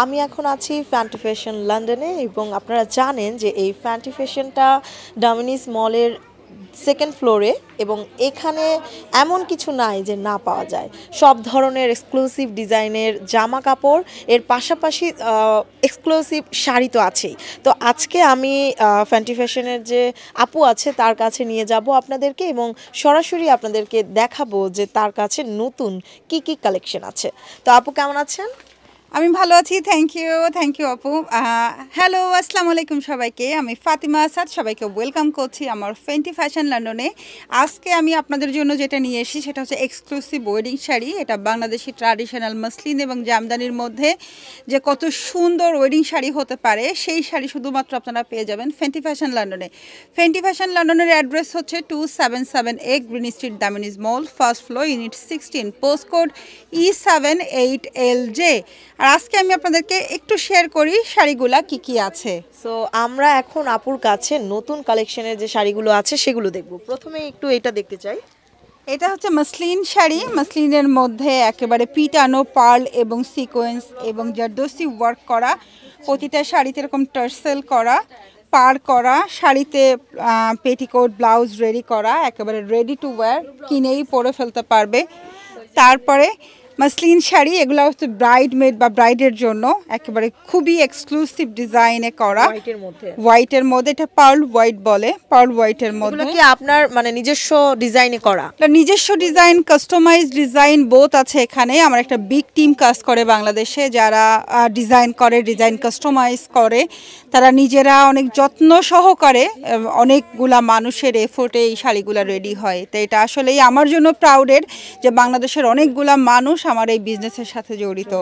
আমি এখন আছি ফ্যান্টি ফ্যাশন লন্ডনে এবং আপনারা জানেন যে এই ফ্যান্টি ফ্যাশনটা ডামিনিস মলের সেকেন্ড ফ্লোরে এবং এখানে এমন কিছু নাই যে না পাওয়া যায়। সব ধরনের এক্সক্লুসিভ ডিজাইনের জামা কাপড়, এর পাশাপাশি এক্সক্লুসিভ শাড়ি তো আছেই। তো আজকে আমি ফ্যান্টি ফ্যাশনের যে আপু আছে তার কাছে নিয়ে যাব আপনাদেরকে এবং সরাসরি আপনাদেরকে দেখাবো যে তার কাছে নতুন কি কি কালেকশন আছে। তো আপু কেমন আছেন? আমি ভালো আছি, থ্যাংক ইউ আপু। হ্যালো, আসসালামু আলাইকুম সবাইকে। আমি ফাতিমা আসাদ, সবাইকে ওয়েলকাম করছি আমার ফ্যান্টি ফ্যাশন লন্ডনে। আজকে আমি আপনাদের জন্য যেটা নিয়ে এসেছি সেটা হচ্ছে এক্সক্লুসিভ ওয়েডিং শাড়ি। এটা বাংলাদেশি ট্র্যাডিশনাল মসলিন এবং জামদানির মধ্যে যে কত সুন্দর ওয়েডিং শাড়ি হতে পারে সেই শাড়ি শুধুমাত্র আপনারা পেয়ে যাবেন ফ্যান্টি ফ্যাশন লন্ডনে। ফ্যান্টি ফ্যাশন লন্ডনের অ্যাড্রেস হচ্ছে 277A green street Damini's mall, first floor, unit 16, post code E78LJ। আর আজকে আমি আপনাদেরকে একটু শেয়ার করি শাড়িগুলা কি কি আছে। সো আমরা এখন আপুর কাছে নতুন কালেকশনের যে শাড়িগুলো আছে সেগুলো দেখব। প্রথমে একটু এটা দেখতে চাই। এটা হচ্ছে মসলিন শাড়ি। মসলিনের মধ্যে একেবারে পিটানো পার্ল এবং সিকোয়েন্স এবং জারদোসি ওয়ার্ক করা, প্রতিটা শাড়িতে এরকম টার্সেল করা, পার করা, শাড়িতে পেটিকোট ব্লাউজ রেডি করা, একেবারে রেডি টু ওয়্যার, কিনেই পরে ফেলতে পারবে। তারপরে মসলিন শাড়ি, এগুলো হচ্ছে ব্রাইড মেড বা ব্রাইডের জন্য একেবারে খুবই এক্সক্লুসিভ ডিজাইনে করা, হোয়াইটের মধ্যে। এটা পার্ল হোয়াইট বলে, পার্ল হোয়াইটের মধ্যে। কি আপনার মানে নিজস্ব ডিজাইনে করা? নিজস্ব ডিজাইন, কাস্টমাইজ ডিজাইন বোথ আছে এখানে। আমার একটা বিগ টিম কাজ করে বাংলাদেশে, যারা ডিজাইন করে, ডিজাইন কাস্টমাইজ করে। তারা নিজেরা অনেক যত্ন সহকারে অনেকগুলা মানুষের এফোর্টে এই শাড়িগুলো রেডি হয়। তো এটা আসলেই আমার জন্য প্রাউডের যে বাংলাদেশের অনেকগুলা মানুষ আমার এই বিজনেসের সাথে জড়িত।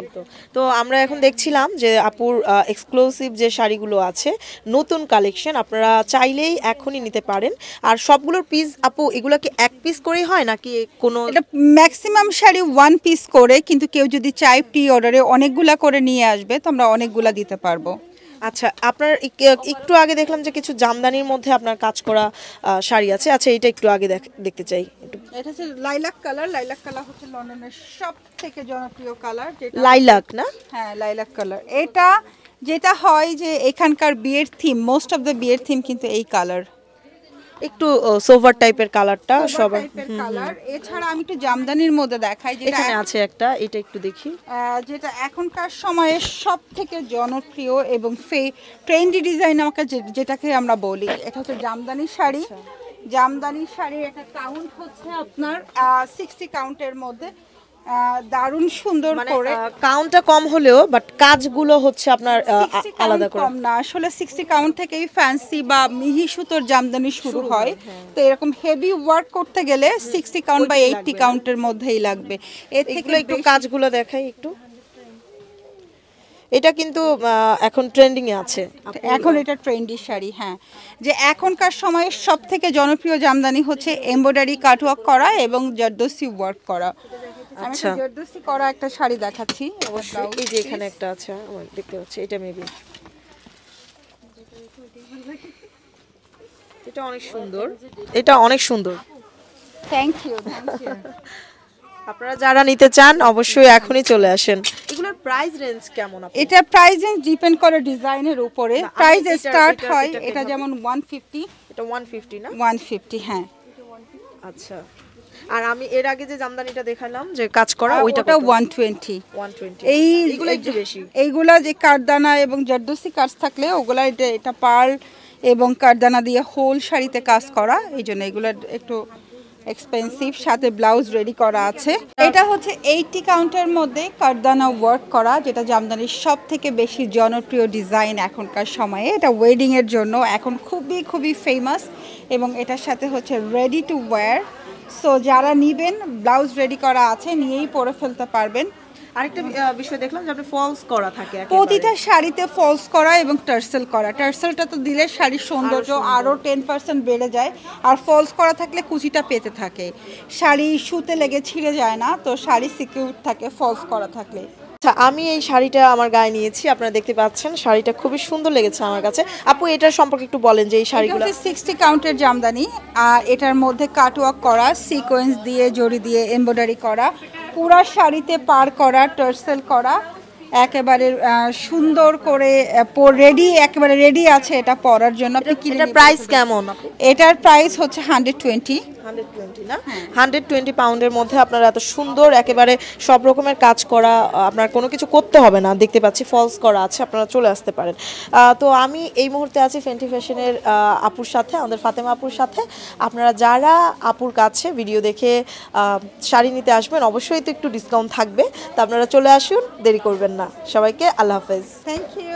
তো আমরা এখন দেখছিলাম যে আপুর এক্সক্লুসিভ যে শাড়িগুলো আছে নতুন কালেকশন, আপনারা চাইলেই এখনই নিতে পারেন। আর সবগুলোর পিস আপু এগুলো কি এক পিস করেই হয় নাকি কোনো? এটা ম্যাক্সিমাম শাড়ি ওয়ান পিস করে, কিন্তু কেউ যদি চাই প্রি অর্ডারে অনেকগুলা করে নিয়ে আসবে তো আমরা অনেকগুলা দিতে পারবো। আচ্ছা, আপনার একটু আগে দেখলাম যে কিছু জামদানির মধ্যে আপনার কাজ করা শাড়ি আছে। আচ্ছা, এটা একটু আগে দেখতে চাই। এটা হচ্ছে লাইলাক কালার। লাইলাক কালার হচ্ছে লন্ডনের সব থেকে জনপ্রিয় কালার। যেটা লাইলাক না? হ্যাঁ, লাইলাক কালার। এটা যেটা হয় যে এখানকার বিয়ের থিম, মোস্ট অফ দ্য বিয়ের থিম কিন্তু এই কালার, একটু সোভার টাইপের কালারটা সবার কালার। এছাড়া আমি একটু জামদানির মধ্যে দেখাই, যেটা এখানে আছে একটা, এটা একটু দেখি। যেটা এখনকার সময়ে সব থেকে জনপ্রিয় এবং ট্রেন্ডি ডিজাইন আমাকে যেটাকে আমরা বলি, এটা হচ্ছে জামদানি শাড়ি। জামদানি শাড়ির একটা কাউন্ট হচ্ছে আপনার 60 কাউন্টের মধ্যে, দারুণ সুন্দর করে। কাউন্টটা কম হলেও বাট কাজগুলো হচ্ছে আপনার আলাদা করে। কম না, আসলে 60 কাউন্ট থেকেই ফ্যান্সি বা মিহি সুতোর জামদানি শুরু হয়। তো এরকম হেভি ওয়ার্ক করতে গেলে 60 কাউন্ট বা 80 কাউন্টের মধ্যেই লাগবে। এর থেকে একটু কাজগুলো দেখাই একটু। এটা কিন্তু এখন ট্রেন্ডিং এ আছে, এখন এটা ট্রেন্ডি শাড়ি। হ্যাঁ, যে এখনকার সময়ে সব থেকে জনপ্রিয় জামদানি হচ্ছে এমব্রয়ডারি কাটওয়ার্ক করা এবং জারদোসি ওয়ার্ক করা। আচ্ছা, জারদোসি করা একটা শাড়ি দেখাচ্ছি। অবশ্যই এই যে এখানে একটা আছে, আমার দেখতে পাচ্ছি। এটা মেবি, এটা অনেক সুন্দর, এটা অনেক সুন্দর। Thank you. আপনারা যারা নিতে চান অবশ্যই এখনই চলে আসেন। এগুলোর প্রাইস রেঞ্জ কেমন? এটা প্রাইস রেঞ্জ ডিপেন্ড করে ডিজাইনের উপরে। প্রাইস স্টার্ট হয়, এটা যেমন 150। এটা 150 না? 150, হ্যাঁ। আচ্ছা, আর আমি এর আগে যে জামদানিটা দেখালাম যে কাজ করা, ওইটা 120। এইগুলো একটু বেশি। এইগুলা যে কারদানা এবং জারদোসি কাজ থাকলে ওগুলা, এটা পার্ল এবং কারদানা দিয়ে হোল শাড়িতে কাজ করা, এই জন্য এগুলো একটু এক্সপেন্সিভ। সাথে ব্লাউজ রেডি করা আছে। এটা হচ্ছে 80 কাউন্টের মধ্যে কারদানা ওয়ার্ক করা, যেটা জামদানির সব থেকে বেশি জনপ্রিয় ডিজাইন এখনকার সময়ে। এটা ওয়েডিং এর জন্য এখন খুবই খুবই ফেমাস এবং এটার সাথে হচ্ছে রেডি টু ওয়্যার। সো যারা নিবেন, ব্লাউজ রেডি করা আছে, নিয়েই পরে ফেলতে পারবেন। আরেকটা বিষয় দেখলাম যে আপনি ফলস করা থাকে প্রতিটা শাড়িতে, ফলস করা এবং টার্সেল করা। টার্সেলটা তো দিলে শাড়ির সৌন্দর্য আরও 10% বেড়ে যায়, আর ফলস করা থাকলে কুচিটা পেতে থাকে, শাড়ি সুতে লেগে ছিঁড়ে যায় না, তো শাড়ি সিকিউর থাকে ফলস করা থাকলে। আচ্ছা, আমি এই শাড়িটা আমার গায়ে নিয়েছি, আপনারা দেখতে পাচ্ছেন। শাড়িটা খুবই সুন্দর লেগেছে আমার কাছে। আপু এটার সম্পর্কে একটু বলেন যে এই শাড়িগুলো। 60 কাউন্টের জামদানি, আর এটার মধ্যে কাটওয়ার্ক করা, সিকোয়েন্স দিয়ে, জড়ি দিয়ে এমব্রয়ডারি করা, পুরা শাড়িতে পার করা, টার্সেল করা, একেবারে সুন্দর করে একেবারে রেডি আছে এটা পরার জন্য। আপনি কিনে এটার নিতে প্রাইস পারবেন। কেমন আপু? এটার প্রাইস হচ্ছে 120। 120 না, 120 পাউন্ডের মধ্যে আপনারা এত সুন্দর একেবারে সব রকমের কাজ করা, আপনার কোনো কিছু করতে হবে না, দেখতে পাচ্ছি ফলস করা আছে, আপনারা চলে আসতে পারেন। তো আমি এই মুহূর্তে আছি ফেন্টি ফ্যাশনের আপুর সাথে, আমাদের ফাতেমা আপুর সাথে। আপনারা যারা আপুর কাছে ভিডিও দেখে শাড়ি নিতে আসবেন অবশ্যই তো একটু ডিসকাউন্ট থাকবে, তো আপনারা চলে আসুন, দেরি করবেন না। সবাইকে আল্লাহ হাফেজ। Thank you.